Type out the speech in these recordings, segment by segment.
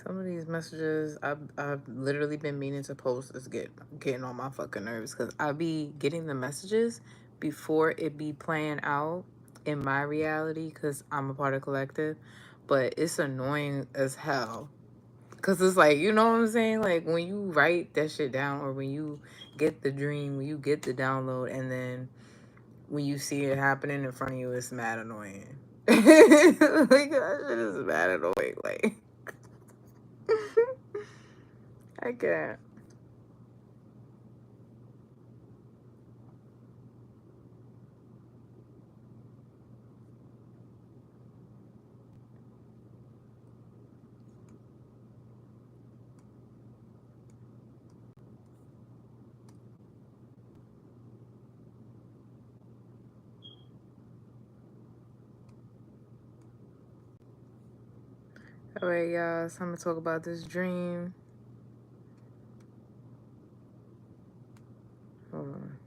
Some of these messages I've literally been meaning to post is getting on my fucking nerves because I be getting the messages before it be playing out in my reality because I'm a part of collective, but it's annoying as hell because it's like, you know what I'm saying, like when you write that shit down or when you get the dream, when you get the download, and then when you see it happening in front of you, it's mad annoying. Like that shit is mad annoying. Like I can't. All right, y'all. So I'm gonna talk about this dream. Hold on.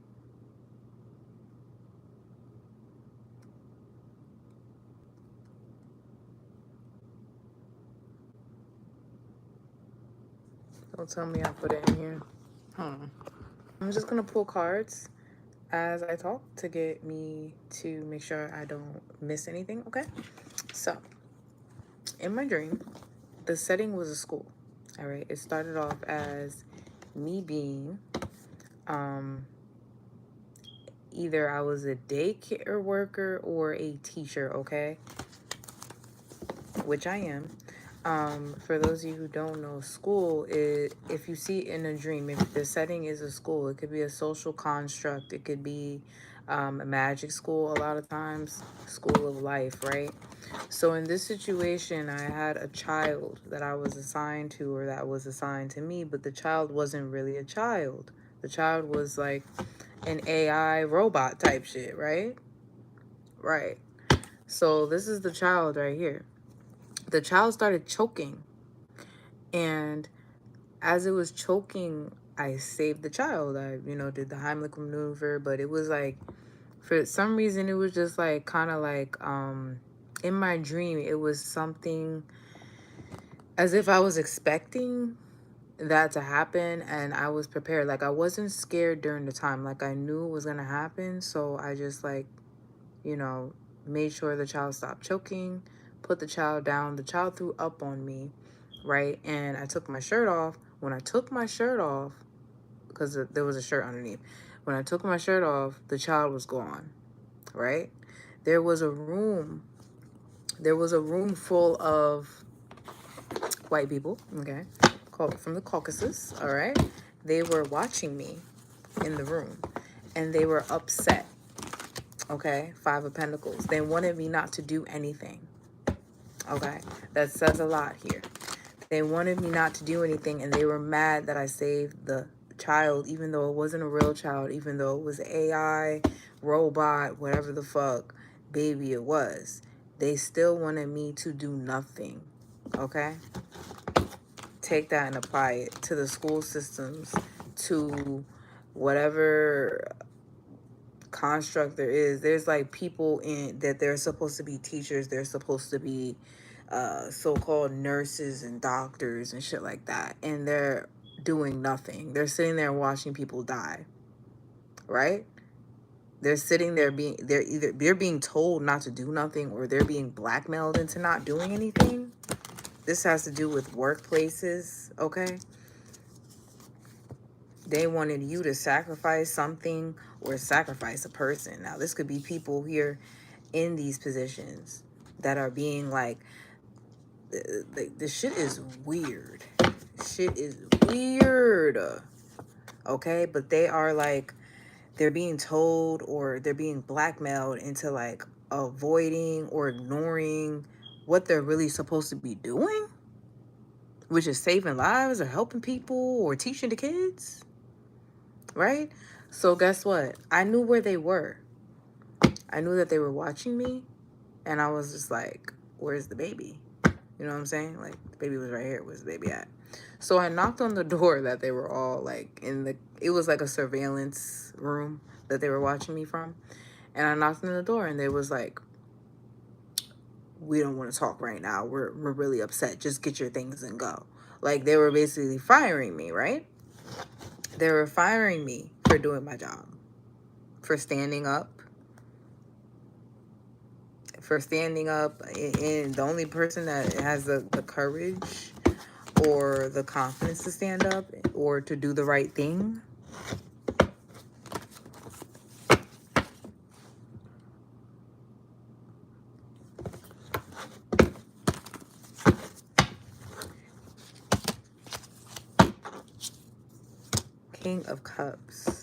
Don't tell me I put it in here. Hold on. I'm just gonna pull cards as I talk to get me to make sure I don't miss anything. Okay. So in my dream, the setting was a school. All right. It started off as me being um either I was a daycare worker or a teacher. Okay, which I am. For those of you who don't know, school is, if you see it in a dream, if the setting is a school, it could be a social construct, it could be a magic school, a lot of times, school of life, right? So in this situation, I had a child that I was assigned to, or that was assigned to me, but the child wasn't really a child. The child was like an AI robot type shit, right? Right. So this is the child right here. The child started choking, and as it was choking, I saved the child. I, did the Heimlich maneuver, but it was like, for some reason, it was just like, kind of like, in my dream, it was something as if I was expecting that to happen and I was prepared. Like, I wasn't scared during the time. Like, I knew it was going to happen. So I just, like, you know, made sure the child stopped choking, put the child down. The child threw up on me, right? And I took my shirt off. When I took my shirt off, because there was a shirt underneath, when I took my shirt off, the child was gone, right? There was a room. There was a room full of white people, okay, from the Caucasus, all right? They were watching me in the room, and they were upset, okay? Five of Pentacles. They wanted me not to do anything, okay? That says a lot here. They wanted me not to do anything, and they were mad that I saved the child, even though it wasn't a real child, even though it was AI, robot, whatever the fuck baby it was. They still wanted me to do nothing, okay? Take that and apply it to the school systems, to whatever construct there is. There's like people in that they're supposed to be teachers, they're supposed to be so-called nurses and doctors and shit like that, and they're doing nothing. They're sitting there watching people die, right? They're sitting there they're being told not to do nothing, or they're being blackmailed into not doing anything. This has to do with workplaces, okay? They wanted you to sacrifice something or sacrifice a person. Now, this could be people here in these positions that are being like, the shit is weird. Shit is weird. Okay? But they are like, they're being told or they're being blackmailed into like avoiding or ignoring what they're really supposed to be doing, which is saving lives or helping people or teaching the kids. Right? So guess what? I knew where they were. I knew that they were watching me, and I was just like, where's the baby? You know what I'm saying? Like, the baby was right here. Where's the baby at? So I knocked on the door that they were all like it was like a surveillance room that they were watching me from. And I knocked on the door, and they was like, we don't want to talk right now. We're really upset. Just get your things and go. Like, they were basically firing me, right? They were firing me for doing my job, for standing up, and the only person that has the courage or the confidence to stand up or to do the right thing King of Cups.